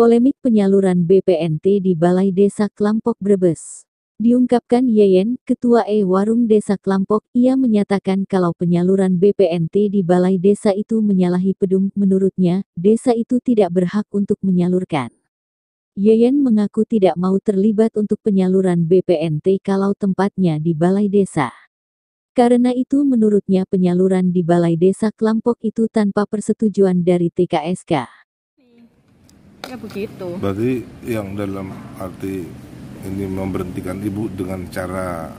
Polemik penyaluran BPNT di Balai Desa Klampok Brebes. Diungkapkan Yeyen, Ketua Warung Desa Klampok, ia menyatakan kalau penyaluran BPNT di Balai Desa itu menyalahi pedum. Menurutnya, desa itu tidak berhak untuk menyalurkan. Yeyen mengaku tidak mau terlibat untuk penyaluran BPNT kalau tempatnya di Balai Desa. Karena itu menurutnya penyaluran di Balai Desa Klampok itu tanpa persetujuan dari TKSK. Ya begitu. Berarti yang dalam arti ini memberhentikan ibu dengan cara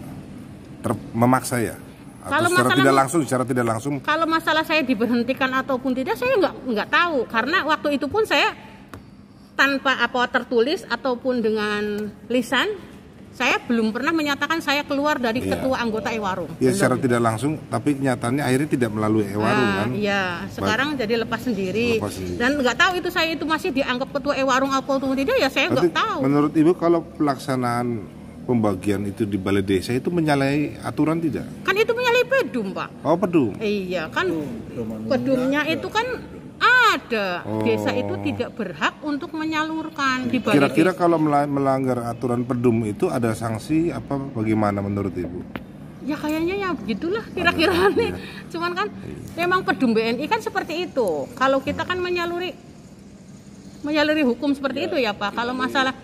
memaksa ya? Atau Kalau secara tidak langsung? Kalau masalah saya diberhentikan ataupun tidak, saya nggak tahu. Karena waktu itu pun saya tanpa apa tertulis ataupun dengan lisan, saya belum pernah menyatakan saya keluar dari ketua anggota Ewarung. Ya secara tidak langsung, tapi kenyataannya akhirnya tidak melalui Ewarung kan? Iya, sekarang jadi lepas sendiri. Dan nggak tahu itu saya itu masih dianggap ketua Ewarung apa tidak, ya saya nggak tahu. Menurut Ibu kalau pelaksanaan pembagian itu di Balai Desa itu menyalahi aturan tidak? Kan itu menyalahi pedum, Pak. Oh, pedum? Iya, kan pedumnya itu kan ada. Desa itu tidak berhak untuk menyalurkan di Balai Desa. Kira-kira kalau melanggar aturan pedum itu ada sanksi apa bagaimana menurut Ibu? Ya kayaknya ya begitulah kira-kira nih. Cuman kan memang pedum BNI kan seperti itu. Kalau kita kan menyaluri hukum seperti itu ya Pak. Kalau masalah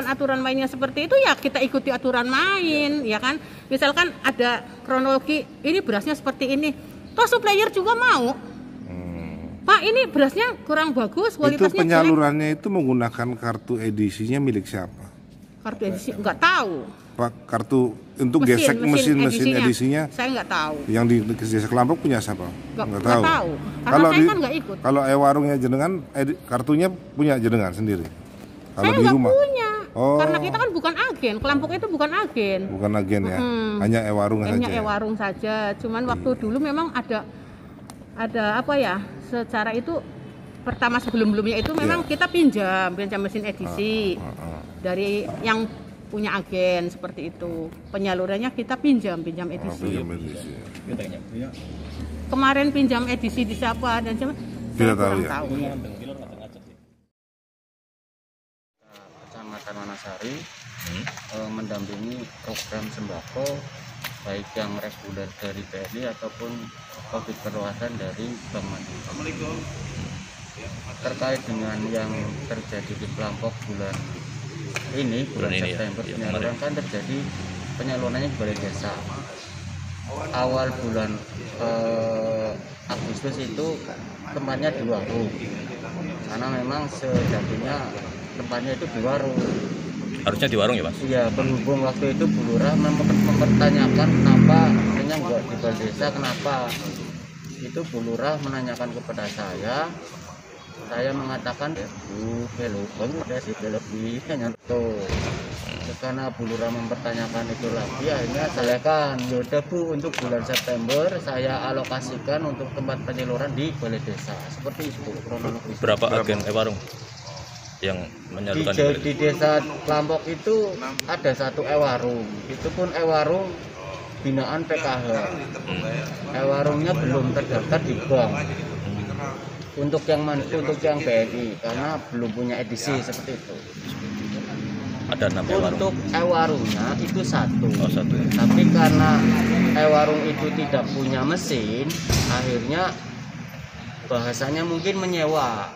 aturan mainnya seperti itu ya kita ikuti aturan main ya kan. Misalkan ada kronologi ini berasnya seperti ini. Toh supplier juga mau. Pak ini berasnya kurang bagus, kualitasnya itu penyalurannya jelek. Itu menggunakan kartu edisinya milik siapa? Kartu edisi nggak tahu. Pak, kartu untuk mesin edisinya saya nggak tahu. Yang di Desa Klampok punya siapa? Nggak tahu. Karena kalau saya kan nggak ikut. Kalau warungnya jenengan kartunya punya jenengan sendiri. Kalau saya di rumah punya. Karena kita kan bukan agen, Klampok itu bukan agen. Bukan agen ya. Hanya Ewarung saja. Hanya Ewarung saja. Cuman waktu dulu memang ada apa ya? Secara itu pertama sebelum-sebelumnya itu memang kita pinjam mesin edisi dari yang punya agen seperti itu. Penyalurannya kita pinjam edisi. Kemarin pinjam edisi di siapa dan siapa? Tidak tahu ya. Kecamatan Wanasari mendampingi program sembako baik yang reguler dari BNI ataupun COVID perluasan dari Bank Mandiri. Terkait dengan yang terjadi di Klampok bulan September, penyaluran kan terjadi penyalurannya di Balai Desa. Awal bulan Agustus itu tempatnya di warung, karena memang sejatinya tempatnya itu di warung. Harusnya di warung ya Mas? Iya, berhubung waktu itu Bu Lurah mempertanyakan kenapa artinya nggak di Balai Desa, kenapa itu Bu Lurah menanyakan kepada saya mengatakan karena Bu Lurah mempertanyakan itu lagi, akhirnya saya kan yaudah Bu, untuk bulan September saya alokasikan untuk tempat penyaluran di Balai Desa, seperti itu kronologis. Berapa agen warung yang menyalurkan di Desa Klampok itu ada satu Ewarung, itu pun Ewarung binaan PKH. Ewarungnya belum terdaftar di bank. Untuk yang BNI karena belum punya edisi seperti itu. Ada 6 Ewarung. Untuk Ewarungnya itu satu. Satu. Tapi karena Ewarung itu tidak punya mesin, akhirnya bahasanya mungkin menyewa.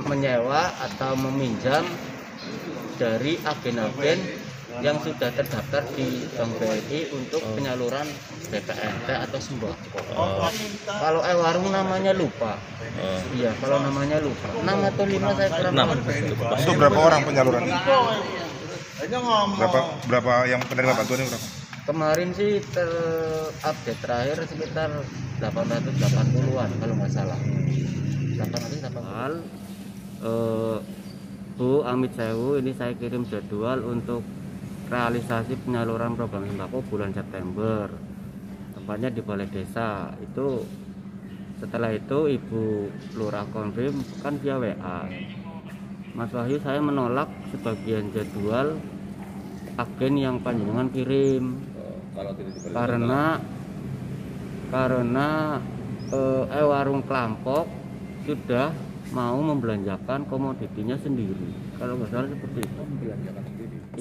Menyewa atau meminjam dari agen-agen yang sudah terdaftar di Bank BNI untuk penyaluran BPNT atau sembako. Kalau Ewarung namanya lupa. Iya, kalau namanya lupa. 6 atau 5 saya kurang tahu. Itu berapa orang penyaluran? Berapa yang penerima bantuan berapa? Kemarin sih terupdate terakhir sekitar 880-an kalau nggak salah. 880. Bu Amit Sewu, ini saya kirim jadwal untuk realisasi penyaluran program sembako bulan September, tempatnya di Balai Desa. Itu setelah itu Ibu Lurah konfirm kan via WA, Mas Wahyu, saya menolak sebagian jadwal agen yang panjenengan kirim karena Ewarung Klampok sudah mau membelanjakan komoditinya sendiri. Kalau nggak salah seperti itu. Iya.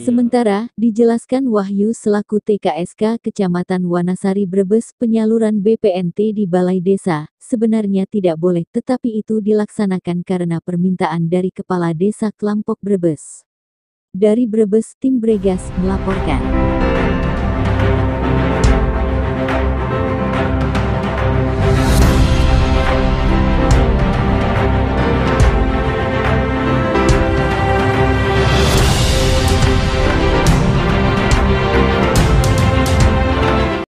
Sementara, dijelaskan Wahyu selaku TKSK Kecamatan Wanasari Brebes, penyaluran BPNT di Balai Desa sebenarnya tidak boleh, tetapi itu dilaksanakan karena permintaan dari Kepala Desa Klampok Brebes. Dari Brebes, tim Bregas melaporkan.